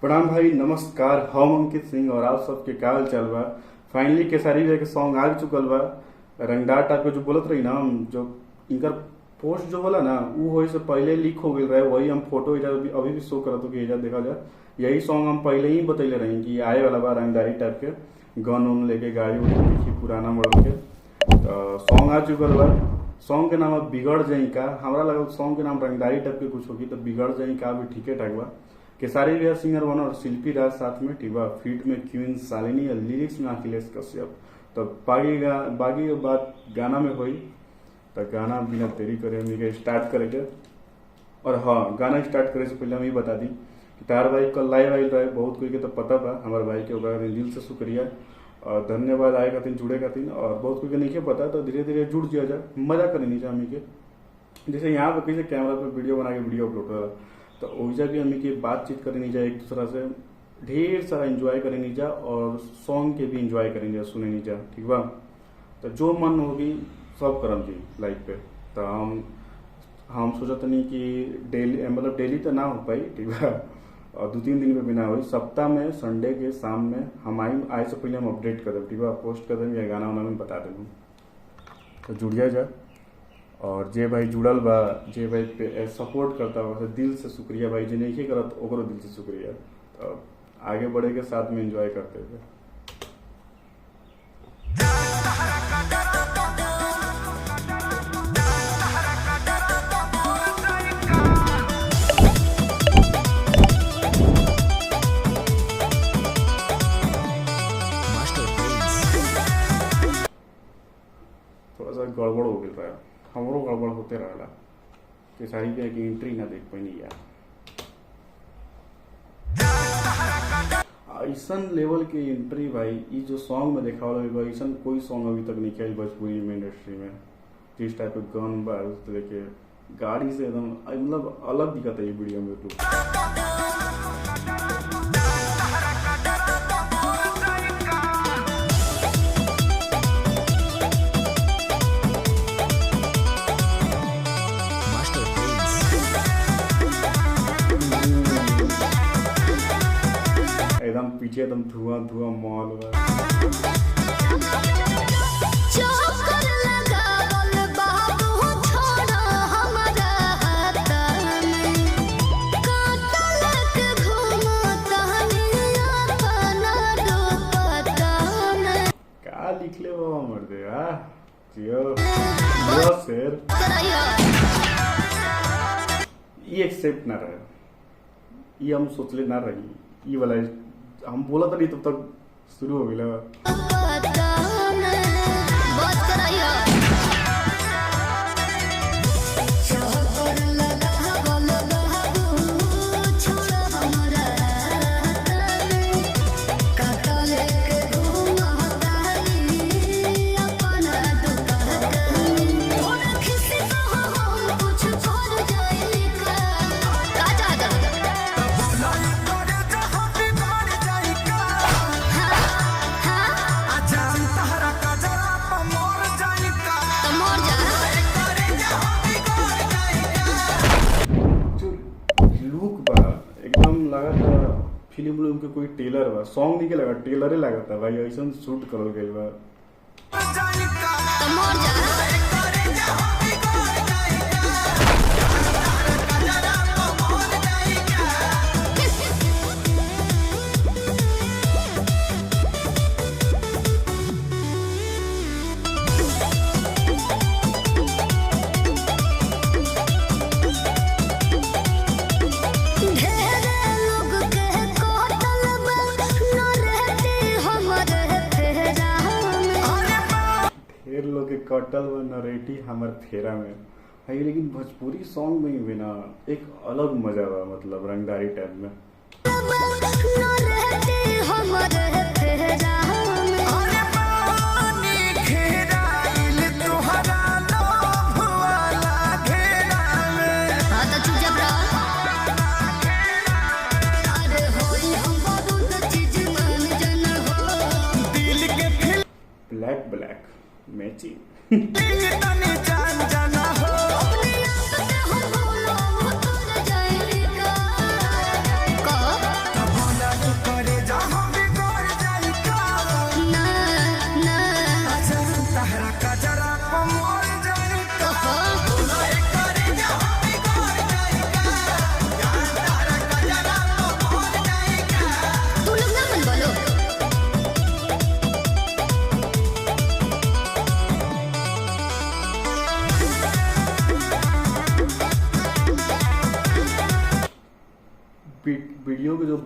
प्रणाम भाई, नमस्कार। हम अंकित सिंह और आप सबके का हाल चाल बा। फाइनली केसारी भैया के सॉन्ग आ चुकल बा। रंगदार टाइप के जो बोलत रही ना हम, जो इनकर पोस्ट जो होला ना वो होई से पहले लीक हो गई रहे। वही हम फोटो इधर अभी भी शो करत हो कि इधर देखा जाए। यही सॉन्ग हम पहले ही बतैले रही कि आए वाला बा रंगदारी टाइप के, गन उन लेके गाड़ी उड़ी देखी पुराना मॉडल के। तो सॉन्ग आ चुकल बा। सॉन्ग के नाम है बिगड़ जाई का। हमरा लगा सॉन्ग के नाम रंगदारी टाइप के कुछ होगी, तो बिगड़ जाई का भी ठीके ठाक बा। केसारी भैया सिंगर वन और शिल्पी राज साथ में, ठीक बा। फीट में क्वीन शालिनी और लिरिक्स में अखिलेश कश्यप। तो बाकी बात गाना में हुई। तो गाना बिना देरी करे हम स्टार्ट करेंगे। और हाँ, गाना स्टार्ट करे से पहले हम ये बता दी कि तार भाई कल लाइव आयल रहे। बहुत कोई के तो पता बा हमारे भाई के, ओकरा दिल से शुक्रिया और धन्यवाद आए खातिर, जुड़े खातिर। और बहुत कोई के नहीं पता, तो धीरे धीरे जुड़ जिया जाए, मजा करे नहीं जा हमी के। जैसे यहाँ पे कैसे कैमरा पे वीडियो बना के वीडियो अपलोड करा, तो ओइजा भी हमें की बातचीत करे नहीं जा, एक दूसरा से ढेर सारा एंजॉय करे नहीं जा और सॉन्ग के भी एंजॉय करे नहीं जा, सुने नहीं जा, ठीक बा। तो जो मन होगी सब करम जी लाइफ पे। तो हम सोचत नहीं कि डेली, मतलब डेली तो ना हो पाई, ठीक बा। और 2-3 दिन में भी ना हो, सप्ताह में संडे के शाम में हम आए से पहले हम अपडेट कर दें, ठीक बा। पोस्ट कर दें या गाना वाना में बता दें। तो जुड़िया जा। और जे भाई जुड़ल बा, जे भाई पे सपोर्ट करता बा, दिल से शुक्रिया भाई। जे नहीं करत ओकरो दिल से शुक्रिया। तो आगे बढ़े के साथ में एंजॉय करते हुए। थोड़ा सा गड़बड़ हो गया रहा, हमरो गड़बड़ होते रहला। केसारी भैया की एंट्री ना देख पानी यार। ऐसन लेवल के एंट्री भाई, ये जो सॉन्ग में देखा वाला ऐसा कोई सॉन्ग अभी तक नहीं किया भोजपुरी में, इंडस्ट्री में। जिस टाइप के गन बारूद लेके गाड़ी से एकदम, मतलब अलग दिखता है ये वीडियो में तो। एकदम पीछे एकदम धुआं धुआं मॉल का लिख ले बाबा मर्दे। शेर ये एक्सेप्ट ना रहे, ये हम सोचले ना रही। ये वाला हम बोला था नहीं तब तक शुरू हो गया। लगा था फिल्म में उनके कोई टेलर बा, सॉन्ग नहीं के लगा, टेलरे लगा था भाई। ऐसा शूट करल गई बा। कटल व नरेटी हमर फेरा में है। लेकिन भोजपुरी सॉन्ग में भी ना एक अलग मजा बा, मतलब रंगदारी टाइप में। ब्लैक ब्लैक मैचिंग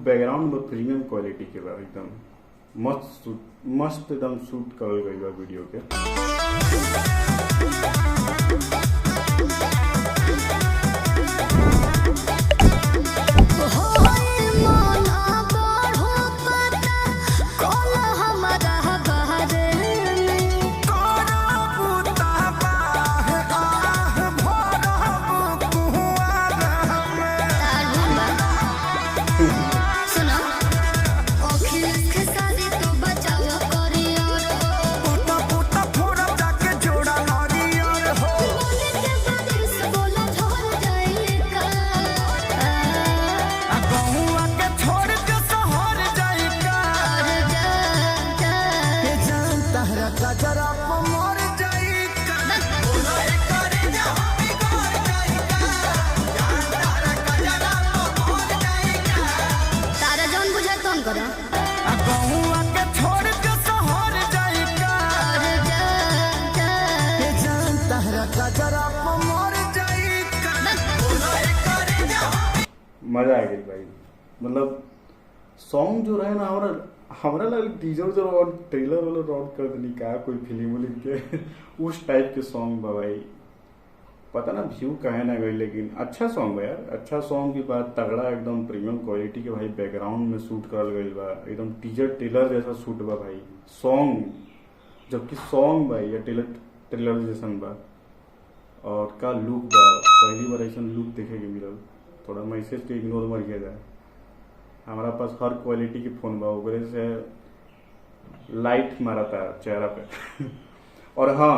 बैकग्राउंड में प्रीमियम क्वालिटी के बा, एकदम मस्त एकदम शूट करल गई बा वीडियो के। मजा आ गई भाई, मतलब सॉन्ग जो रहे ना हमारा लगे टीजर जो और ट्रेलर वाला रॉड कर देनी का कोई फिल्म उलिम के उस टाइप के सॉन्ग बा भाई। पता ना व्यू कहे ना गई, लेकिन अच्छा सॉन्ग बा यार, अच्छा सॉन्ग की बात तगड़ा एकदम प्रीमियम क्वालिटी के भाई, बैकग्राउंड में शूट करल गई बा, एकदम टीजर ट्रेलर जैसा शूट बा भाई सॉन्ग, जबकि सॉन्ग भाई या ट्रेलर जैसन बा। और का लुक बा, पहली बार ऐसा लुक देखे के मिलल, थोड़ा मैसेज के इग्नोर मर गया जाए। हमारा पास हर क्वालिटी की फोन बा, ओकरे से लाइट मारा था चेहरा पे और हाँ,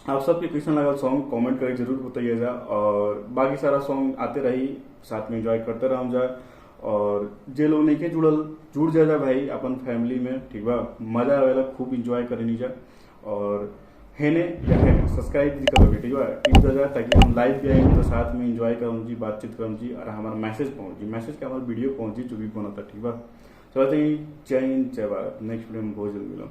आप सबके कैसा लगा सॉन्ग कमेंट करके जरूर बताइएगा, और बाकी सारा सॉन्ग आते रही, साथ में एंजॉय करते रह जाए। और जे लोग नहीं के जुड़ जा भाई अपन फैमिली में, ठीक बा, मजा आवेला, खूब इंजॉय करे नीचा। और हेने सब्सक्राइब करो ठीक है, टिप जा ताकि हम लाइव भी आएंगे तो साथ में एंजॉय करूँ जी, बातचीत करूँ जी, और हमारा मैसेज के हमारा वीडियो पहुँची जो भी बना था, ठीक है। चलो जय हिंद जय भारत, नेक्स्ट वीडियो में बहुत जल्द मिलो।